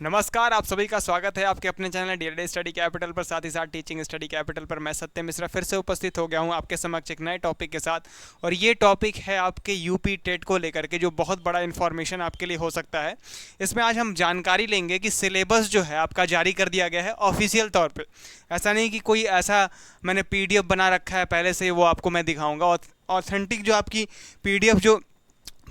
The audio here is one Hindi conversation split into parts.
नमस्कार, आप सभी का स्वागत है आपके अपने चैनल डीएलएड स्टडी कैपिटल पर, साथ ही साथ टीचिंग स्टडी कैपिटल पर। मैं सत्य मिश्रा फिर से उपस्थित हो गया हूं आपके समक्ष एक नए टॉपिक के साथ। और ये टॉपिक है आपके यूपी टेट को लेकर के, जो बहुत बड़ा इन्फॉर्मेशन आपके लिए हो सकता है। इसमें आज हम जानकारी लेंगे कि सिलेबस जो है आपका जारी कर दिया गया है ऑफिशियल तौर पर। ऐसा नहीं कि कोई ऐसा मैंने पीडीएफ बना रखा है पहले से, वो आपको मैं दिखाऊँगा। ऑथेंटिक जो आपकी पीडीएफ जो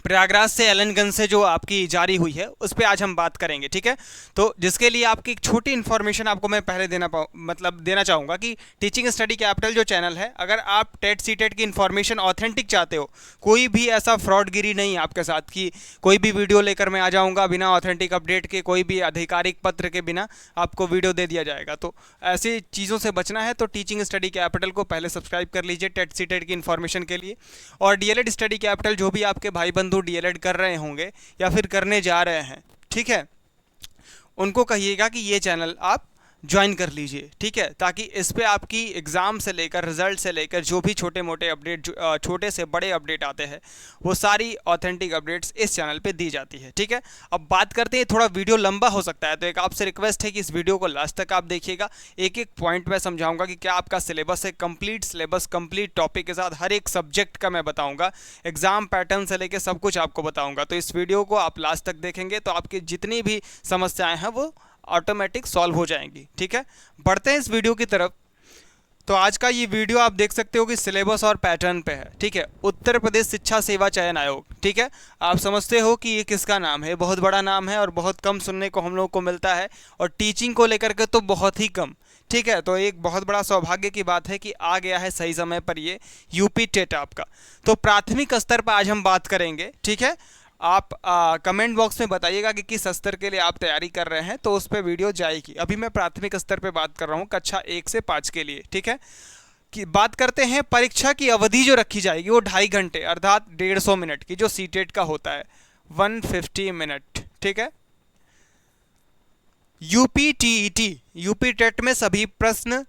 प्रयागराज से एलनगंज से जो आपकी जारी हुई है उस पर आज हम बात करेंगे, ठीक है। तो जिसके लिए आपकी एक छोटी इन्फॉर्मेशन आपको मैं पहले देना चाहूँगा कि टीचिंग स्टडी कैपिटल जो चैनल है, अगर आप टेट सी टेट की इन्फॉर्मेशन ऑथेंटिक चाहते हो, कोई भी ऐसा फ्रॉडगिरी नहीं आपके साथ कि कोई भी वीडियो लेकर मैं आ जाऊँगा बिना ऑथेंटिक अपडेट के, कोई भी आधिकारिक पत्र के बिना आपको वीडियो दे दिया जाएगा। तो ऐसी चीज़ों से बचना है तो टीचिंग स्टडी कैपिटल को पहले सब्सक्राइब कर लीजिए टेट सी टेट की इन्फॉर्मेशन के लिए। और डीएलएड स्टडी कैपिटल जो भी आपके भाई बंधु डीएलएड कर रहे होंगे या फिर करने जा रहे हैं, ठीक है, उनको कहिएगा कि ये चैनल आप ज्वाइन कर लीजिए, ठीक है, ताकि इस पे आपकी एग्ज़ाम से लेकर रिजल्ट से लेकर जो भी छोटे मोटे अपडेट, छोटे से बड़े अपडेट आते हैं, वो सारी ऑथेंटिक अपडेट्स इस चैनल पे दी जाती है, ठीक है। अब बात करते हैं, थोड़ा वीडियो लंबा हो सकता है तो एक आपसे रिक्वेस्ट है कि इस वीडियो को लास्ट तक आप देखिएगा। एक एक पॉइंट में समझाऊंगा कि क्या आपका सिलेबस है, कंप्लीट सिलेबस, कंप्लीट टॉपिक के साथ हर एक सब्जेक्ट का मैं बताऊँगा, एग्जाम पैटर्न से लेकर सब कुछ आपको बताऊँगा। तो इस वीडियो को आप लास्ट तक देखेंगे तो आपकी जितनी भी समस्याएँ हैं वो ऑटोमेटिक सॉल्व हो जाएंगी, ठीक है। बढ़ते हैं इस वीडियो की तरफ। तो आज का ये वीडियो आप देख सकते हो कि सिलेबस और पैटर्न पे है, ठीक है। उत्तर प्रदेश शिक्षा सेवा चयन आयोग, ठीक है। आप समझते हो कि ये किसका नाम है, बहुत बड़ा नाम है और बहुत कम सुनने को हम लोग को मिलता है, और टीचिंग को लेकर के तो बहुत ही कम, ठीक है। तो एक बहुत बड़ा सौभाग्य की बात है कि आ गया है सही समय पर ये यूपी टेट आपका। तो प्राथमिक स्तर पर आज हम बात करेंगे, ठीक है। आप कमेंट बॉक्स में बताइएगा कि किस स्तर के लिए आप तैयारी कर रहे हैं, तो उस पर वीडियो जाएगी। अभी मैं प्राथमिक स्तर पे बात कर रहा हूँ, कक्षा 1 से 5 के लिए, ठीक है। कि बात करते हैं परीक्षा की अवधि जो रखी जाएगी वो 2.5 घंटे अर्थात 150 मिनट की, जो सीटेट का होता है 150 मिनट, ठीक है। यूपी टीईटी, यूपी टेट में सभी प्रश्न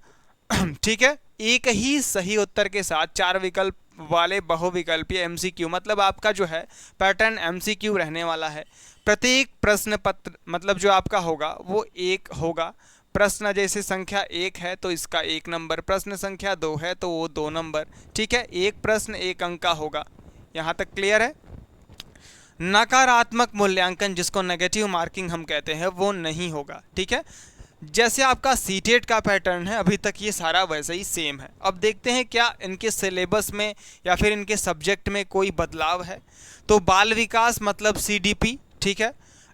ठीक है, एक ही सही उत्तर के साथ 4 विकल्प वाले बहुविकल्पीय एमसीक्यू, मतलब आपका जो है पैटर्न एमसीक्यू रहने वाला है। प्रत्येक प्रश्न पत्र मतलब जो आपका होगा वो एक होगा। प्रश्न जैसे संख्या 1 है तो इसका 1 नंबर, प्रश्न संख्या 2 है तो वो 2 नंबर, ठीक है। एक प्रश्न 1 अंक का होगा। यहाँ तक क्लियर है। नकारात्मक मूल्यांकन, जिसको नेगेटिव मार्किंग हम कहते हैं, वो नहीं होगा, ठीक है। जैसे आपका सीटेट का पैटर्न है अभी तक ये सारा वैसे ही सेम है। अब देखते हैं क्या इनके सिलेबस में या फिर इनके सब्जेक्ट में कोई बदलाव है। तो बाल विकास मतलब सीडीपी, ठीक है,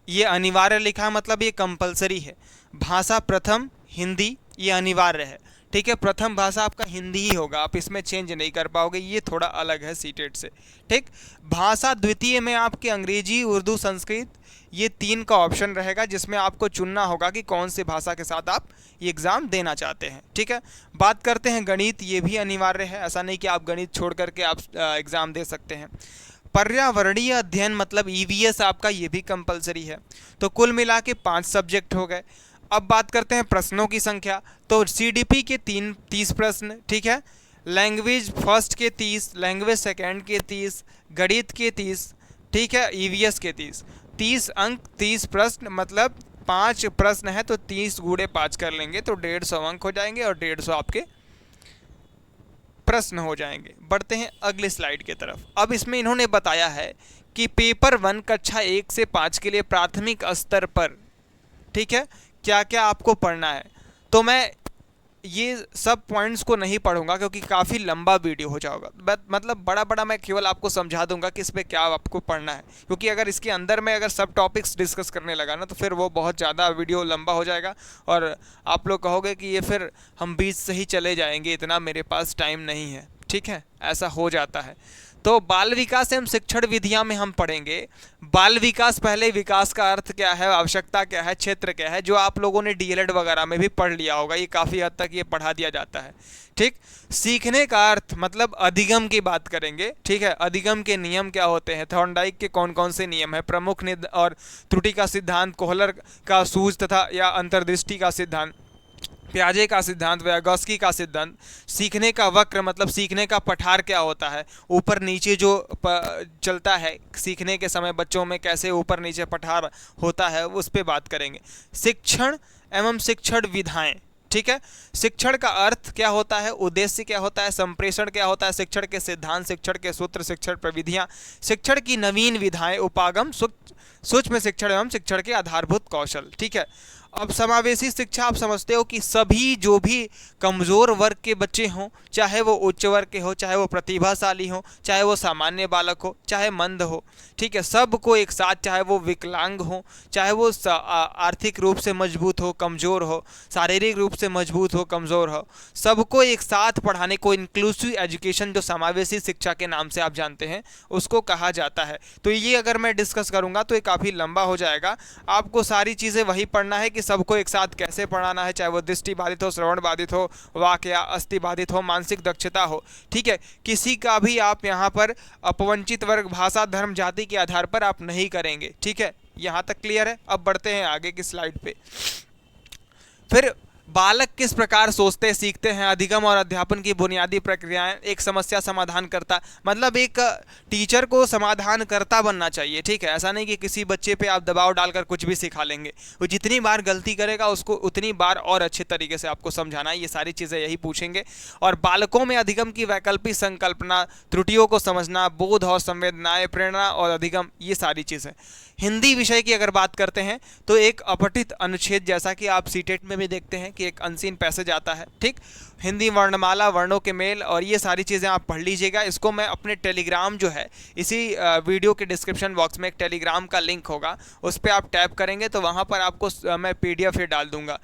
ये अनिवार्य लिखा है, मतलब ये कंपलसरी है। भाषा प्रथम हिंदी, ये अनिवार्य है, ठीक है। प्रथम भाषा आपका हिंदी ही होगा, आप इसमें चेंज नहीं कर पाओगे, ये थोड़ा अलग है सीटेट से, ठीक। भाषा द्वितीय में आपके अंग्रेजी, उर्दू, संस्कृत, ये 3 का ऑप्शन रहेगा, जिसमें आपको चुनना होगा कि कौन सी भाषा के साथ आप ये एग्ज़ाम देना चाहते हैं, ठीक है। बात करते हैं गणित, ये भी अनिवार्य है, ऐसा नहीं कि आप गणित छोड़ करके आप एग्ज़ाम दे सकते हैं। पर्यावरणीय अध्ययन मतलब ईवीएस आपका, ये भी कंपलसरी है। तो कुल मिला के 5 सब्जेक्ट हो गए। अब बात करते हैं प्रश्नों की संख्या। तो सीडीपी के 30 प्रश्न, ठीक है। लैंग्वेज फर्स्ट के 30, लैंग्वेज सेकेंड के 30, गणित के 30, ठीक है, ईवीएस के 30 अंक, 30 प्रश्न, मतलब 5 प्रश्न है तो 30 गुणे 5 कर लेंगे तो 150 अंक हो जाएंगे और 150 आपके प्रश्न हो जाएंगे। बढ़ते हैं अगले स्लाइड की तरफ। अब इसमें इन्होंने बताया है कि पेपर 1 कक्षा 1 से 5 के लिए प्राथमिक स्तर पर, ठीक है, क्या क्या आपको पढ़ना है। तो मैं ये सब पॉइंट्स को नहीं पढ़ूंगा क्योंकि काफ़ी लंबा वीडियो हो जाएगा, मतलब बड़ा बड़ा मैं केवल आपको समझा दूंगा कि इस पर क्या आपको पढ़ना है, क्योंकि अगर इसके अंदर में अगर सब टॉपिक्स डिस्कस करने लगा ना तो फिर वो बहुत ज़्यादा वीडियो लंबा हो जाएगा और आप लोग कहोगे कि ये फिर हम बीच से ही चले जाएंगे, इतना मेरे पास टाइम नहीं है, ठीक है, ऐसा हो जाता है। तो बाल विकास एवं शिक्षण विधियां में हम पढ़ेंगे बाल विकास, पहले विकास का अर्थ क्या है, आवश्यकता क्या है, क्षेत्र क्या है, जो आप लोगों ने डीएलएड वगैरह में भी पढ़ लिया होगा, ये काफ़ी हद तक ये पढ़ा दिया जाता है, ठीक। सीखने का अर्थ मतलब अधिगम की बात करेंगे, ठीक है। अधिगम के नियम क्या होते हैं, थॉर्नडाइक के कौन कौन से नियम है, प्रमुख और त्रुटि का सिद्धांत, कोहलर का सूझ तथा या अंतर्दृष्टि का सिद्धांत, पियाजे का सिद्धांत, व्यागोस्की का सिद्धांत, सीखने का वक्र मतलब सीखने का पठार क्या होता है, ऊपर नीचे जो चलता है सीखने के समय बच्चों में कैसे ऊपर नीचे पठार होता है, उस पर बात करेंगे। शिक्षण एवं शिक्षण विधाएं, ठीक है। शिक्षण का अर्थ क्या होता है, उद्देश्य क्या होता है, संप्रेषण क्या होता है, शिक्षण के सिद्धांत, शिक्षण के सूत्र, शिक्षण प्रविधियां, शिक्षण की नवीन विधाएं, उपागम, सूक्ष्म शिक्षण एवं शिक्षण के आधारभूत कौशल, ठीक है। अब समावेशी शिक्षा आप समझते हो कि सभी जो भी कमज़ोर वर्ग के बच्चे हों, चाहे वो उच्च वर्ग के हो, चाहे वो प्रतिभाशाली हो, चाहे वो सामान्य बालक हो, चाहे मंद हो, ठीक है, सबको एक साथ, चाहे वो विकलांग हो, चाहे वो आर्थिक रूप से मजबूत हो, कमज़ोर हो, शारीरिक रूप से मजबूत हो, कमज़ोर हो, सबको एक साथ पढ़ाने को इंक्लूसिव एजुकेशन, जो समावेशी शिक्षा के नाम से आप जानते हैं, उसको कहा जाता है। तो ये अगर मैं डिस्कस करूँगा तो ये काफ़ी लंबा हो जाएगा। आपको सारी चीज़ें वही पढ़ना है कि सबको एक साथ कैसे पढ़ाना है, चाहे वो दृष्टि बाधित हो, श्रवण बाधित हो, वाक या अस्थि बाधित हो, मानसिक दक्षता हो, ठीक है। किसी का भी आप यहाँ पर अपवंचित वर्ग, भाषा, धर्म, जाति के आधार पर आप नहीं करेंगे, ठीक है। यहाँ तक क्लियर है। अब बढ़ते हैं आगे की स्लाइड पे। फिर बालक किस प्रकार सोचते सीखते हैं, अधिगम और अध्यापन की बुनियादी प्रक्रियाएं, एक समस्या समाधान करता, मतलब एक टीचर को समाधान करता बनना चाहिए, ठीक है। ऐसा नहीं कि किसी बच्चे पे आप दबाव डालकर कुछ भी सिखा लेंगे, वो जितनी बार गलती करेगा उसको उतनी बार और अच्छे तरीके से आपको समझाना है, ये सारी चीज़ें यही पूछेंगे। और बालकों में अधिगम की वैकल्पिक संकल्पना, त्रुटियों को समझना, बोध और संवेदनाएं, प्रेरणा और अधिगम, ये सारी चीज़ें। हिंदी विषय की अगर बात करते हैं तो एक अपठित अनुच्छेद, जैसा कि आप सीटेट में भी देखते हैं कि एक अनसीन पैसेज आता है, ठीक। हिंदी वर्णमाला, वर्णों के मेल और ये सारी चीज़ें आप पढ़ लीजिएगा। इसको मैं अपने टेलीग्राम जो है, इसी वीडियो के डिस्क्रिप्शन बॉक्स में एक टेलीग्राम का लिंक होगा, उस पर आप टैप करेंगे तो वहाँ पर आपको मैं PDF ही डाल दूंगा,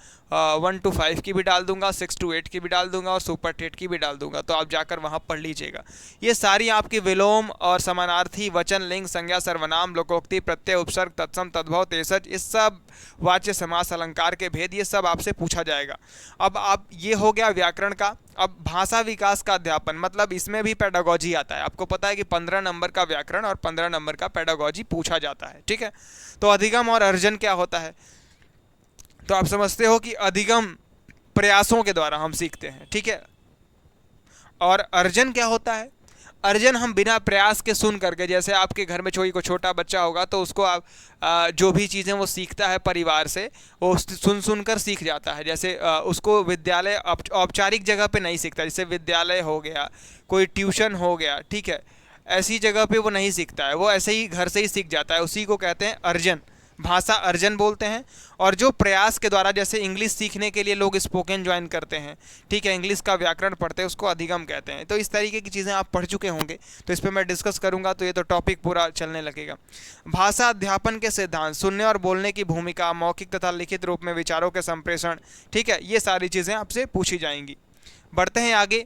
1 to 5 की भी डाल दूंगा, 6 to 8 की भी डाल दूंगा और सुपर टेट की भी डाल दूंगा, तो आप जाकर वहाँ पढ़ लीजिएगा। ये सारी आपकी विलोम और समानार्थी, वचन, लिंग, संज्ञा, सर्वनाम, लोकोक्ति, प्रत्यय, उपसर्ग, तत्सम, तद्भव, तेसज, इस सब वाच्य, समास, अलंकार के भेद, ये सब आपसे पूछा जाएगा। अब आप, ये हो गया व्याकरण का। अब भाषा विकास का अध्यापन, मतलब इसमें भी पेडागोजी आता है। आपको पता है कि 15 नंबर का व्याकरण और 15 नंबर का पेडागोजी पूछा जाता है, ठीक है। तो अधिगम और अर्जन क्या होता है, तो आप समझते हो कि अधिगम प्रयासों के द्वारा हम सीखते हैं, ठीक है। और अर्जन क्या होता है, अर्जन हम बिना प्रयास के सुन करके, जैसे आपके घर में कोई छोटा बच्चा होगा तो उसको आप जो भी चीज़ें वो सीखता है परिवार से, वो सुन कर सीख जाता है। जैसे उसको विद्यालय औपचारिक जगह पे नहीं सीखता, जैसे विद्यालय हो गया, कोई ट्यूशन हो गया, ठीक है, ऐसी जगह पे वो नहीं सीखता है, वो ऐसे ही घर से ही सीख जाता है, उसी को कहते हैं अर्जन, भाषा अर्जन बोलते हैं। और जो प्रयास के द्वारा, जैसे इंग्लिश सीखने के लिए लोग स्पोकन ज्वाइन करते हैं, ठीक है, इंग्लिश का व्याकरण पढ़ते हैं, उसको अधिगम कहते हैं। तो इस तरीके की चीज़ें आप पढ़ चुके होंगे, तो इस पर मैं डिस्कस करूंगा तो ये तो टॉपिक पूरा चलने लगेगा। भाषा अध्यापन के सिद्धांत, सुनने और बोलने की भूमिका, मौखिक तथा लिखित रूप में विचारों के संप्रेषण, ठीक है, ये सारी चीज़ें आपसे पूछी जाएंगी। बढ़ते हैं आगे।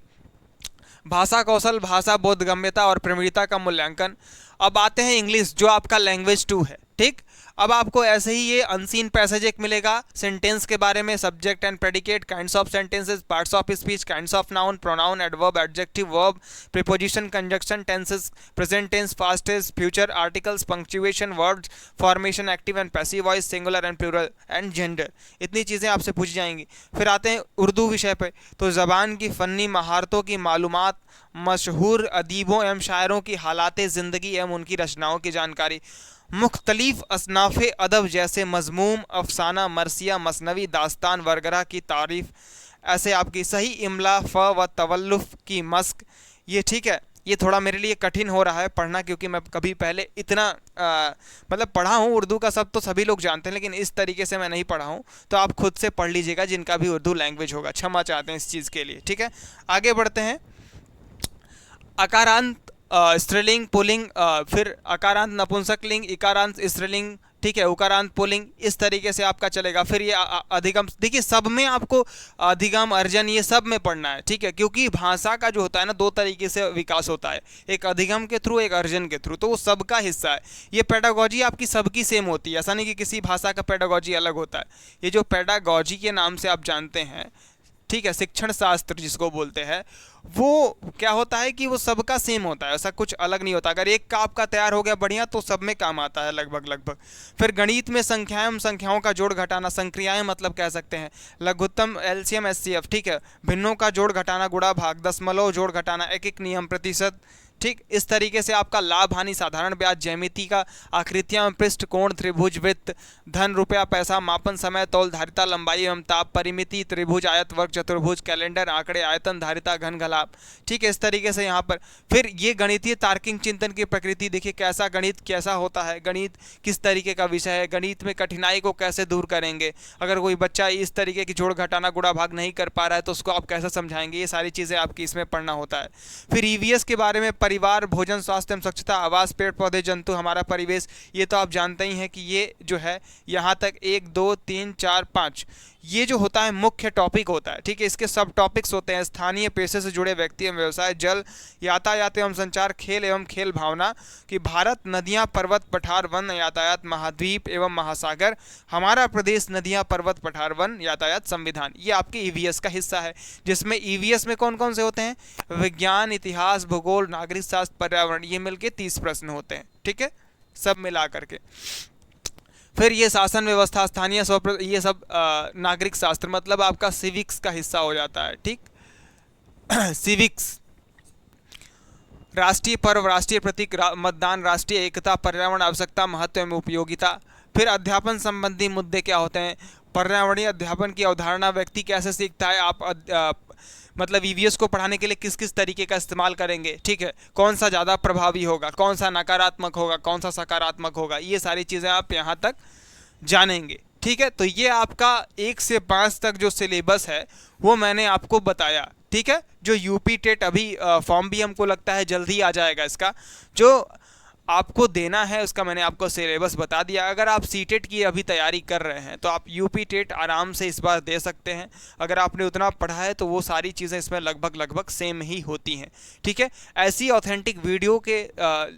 भाषा कौशल, भाषा बोधगम्यता और प्रवीणता का मूल्यांकन। अब आते हैं इंग्लिश, जो आपका लैंग्वेज 2 है, ठीक। अब आपको ऐसे ही ये अनसीन पैसेज एक मिलेगा सेंटेंस के बारे में, subject and predicate, kinds of sentences, parts of speech, kinds of noun, pronoun, adverb, adjective, verb, preposition, conjunction, tenses, present tense, past tense, future, articles, punctuation, words, formation, active and passive voice, singular and plural and gender, इतनी चीज़ें आपसे पूछी जाएंगी। फिर आते हैं उर्दू विषय पे, तो ज़बान की फ़न्नी महारतों की मालूमात, मशहूर अदीबों एवं शायरों की हालात ज़िंदगी एवं उनकी रचनाओं की जानकारी, मुख्तलिफ असनाफ़े अदब जैसे मज़मूम, अफसाना, मरसिया, मसनवी, दास्तान वगैरह की तारीफ़, ऐसे आपकी सही इमला, फ़ व तवल्लुफ़ की मस्क, ये ठीक है। ये थोड़ा मेरे लिए कठिन हो रहा है पढ़ना, क्योंकि मैं कभी पहले इतना मतलब पढ़ा हूँ उर्दू का, सब तो सभी लोग जानते हैं, लेकिन इस तरीके से मैं नहीं पढ़ा हूँ, तो आप खुद से पढ़ लीजिएगा जिनका भी उर्दू लैंग्वेज होगा, क्षमा चाहते हैं इस चीज़ के लिए, ठीक है। आगे बढ़ते हैं। अकारांत स्त्रीलिंग पुल्लिंग, फिर अकारांत नपुंसक लिंग, इकारांत स्त्रीलिंग, ठीक है, उकारांत पुल्लिंग, इस तरीके से आपका चलेगा। फिर ये अधिगम, देखिए सब में आपको अधिगम, अर्जन, ये सब में पढ़ना है, ठीक है, क्योंकि भाषा का जो होता है ना, 2 तरीके से विकास होता है, एक अधिगम के थ्रू, एक अर्जन के थ्रू, तो वो सबका हिस्सा है। ये पेडागोजी आपकी सबकी सेम होती है, ऐसा नहीं कि किसी भाषा का पेडागोजी अलग होता है। ये जो पेडागोजी के नाम से आप जानते हैं, ठीक है, शिक्षण शास्त्र जिसको बोलते हैं, वो क्या होता है कि वो सबका सेम होता है, ऐसा कुछ अलग नहीं होता। अगर एक का आपका तैयार हो गया बढ़िया तो सब में काम आता है लगभग लगभग। फिर गणित में संख्याएं, संख्याओं का जोड़ घटाना, संक्रियाएं मतलब कह सकते हैं, लघुत्तम, एलसीएम, एचसीएफ, ठीक है, भिन्नों का जोड़ घटाना, गुणा भाग, दशमलव जोड़ घटाना, एक एक नियम, प्रतिशत, ठीक, इस तरीके से आपका लाभ हानि, साधारण ब्याज, ज्यामिति का, आकृतियां में पृष्ठ, कोण, त्रिभुज, वृत्त, धन, रुपया, पैसा, मापन, समय, तौल, धारिता, लंबाई एवं ताप, परिमिति, त्रिभुज, आयत, वर्ग, चतुर्भुज, कैलेंडर, आंकड़े, आयतन, धारिता, घन, घलाप, ठीक है, इस तरीके से यहाँ पर। फिर ये गणितीय तार्किक चिंतन की प्रकृति देखिए, कैसा गणित कैसा होता है, गणित किस तरीके का विषय है, गणित में कठिनाई को कैसे दूर करेंगे, अगर कोई बच्चा इस तरीके की जोड़ घटाना गुणा भाग नहीं कर पा रहा है तो उसको आप कैसे समझाएंगे, ये सारी चीज़ें आपकी इसमें पढ़ना होता है। फिर ईवीएस के बारे में, परिवार, भोजन, स्वास्थ्य एवं स्वच्छता, आवास, पेड़ पौधे, जंतु, हमारा परिवेश, ये तो आप जानते ही हैं कि ये जो है यहाँ तक 1 2 3 4 5 ये जो होता है मुख्य टॉपिक होता है, ठीक है। इसके सब टॉपिक्स होते हैं, स्थानीय पेशे से जुड़े व्यक्ति एवं व्यवसाय, जल, यातायात एवं संचार, खेल एवं खेल भावना, कि भारत, नदियां, पर्वत, पठार, वन, यातायात, महाद्वीप एवं महासागर, हमारा प्रदेश, नदियां, पर्वत, पठार, वन, यातायात, संविधान। ये आपके ईवीएस का हिस्सा है, जिसमें ईवीएस में कौन कौन से होते हैं, विज्ञान, इतिहास, भूगोल, नागरिक शास्त्र, पर्यावरण, ये मिलके 30 प्रश्न होते हैं, ठीक है, सब मिला करके। फिर ये शासन व्यवस्था, स्थानीय ये सब नागरिक शास्त्र मतलब आपका सिविक्स का हिस्सा हो जाता है, ठीक। सिविक्स, राष्ट्रीय पर्व, राष्ट्रीय प्रतीक, मतदान, राष्ट्रीय एकता, पर्यावरण, आवश्यकता, महत्व एवं उपयोगिता। फिर अध्यापन संबंधी मुद्दे क्या होते हैं, पर्यावरणीय अध्यापन की अवधारणा, व्यक्ति कैसे सीखता है, आप मतलब ईवीएस को पढ़ाने के लिए किस किस तरीके का इस्तेमाल करेंगे, ठीक है, कौन सा ज़्यादा प्रभावी होगा, कौन सा नकारात्मक होगा, कौन सा सकारात्मक होगा, ये सारी चीज़ें आप यहाँ तक जानेंगे, ठीक है। तो ये आपका 1 से 5 तक जो सिलेबस है वो मैंने आपको बताया, ठीक है। जो यूपी टेट अभी फॉर्म भी हमको लगता है जल्दी आ जाएगा, इसका जो आपको देना है उसका मैंने आपको सिलेबस बता दिया। अगर आप सीटेट की अभी तैयारी कर रहे हैं तो आप यूपी टेट आराम से इस बार दे सकते हैं, अगर आपने उतना पढ़ा है तो वो सारी चीज़ें इसमें लगभग लगभग सेम ही होती हैं, ठीक है। ऐसी ऑथेंटिक वीडियो के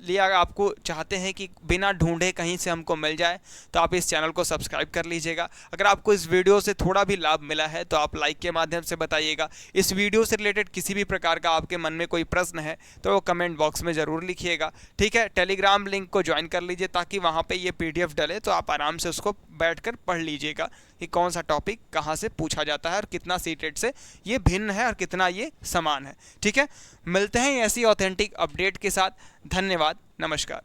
लिए आपको चाहते हैं कि बिना ढूंढे कहीं से हमको मिल जाए तो आप इस चैनल को सब्सक्राइब कर लीजिएगा। अगर आपको इस वीडियो से थोड़ा भी लाभ मिला है तो आप लाइक के माध्यम से बताइएगा। इस वीडियो से रिलेटेड किसी भी प्रकार का आपके मन में कोई प्रश्न है तो वो कमेंट बॉक्स में ज़रूर लिखिएगा, ठीक है। टेलीग्राम लिंक को ज्वाइन कर लीजिए ताकि वहां पे ये पीडीएफ डले तो आप आराम से उसको बैठकर पढ़ लीजिएगा कि कौन सा टॉपिक कहां से पूछा जाता है और कितना सीटेट से ये भिन्न है और कितना ये समान है, ठीक है। मिलते हैं ऐसी ऑथेंटिक अपडेट के साथ। धन्यवाद, नमस्कार।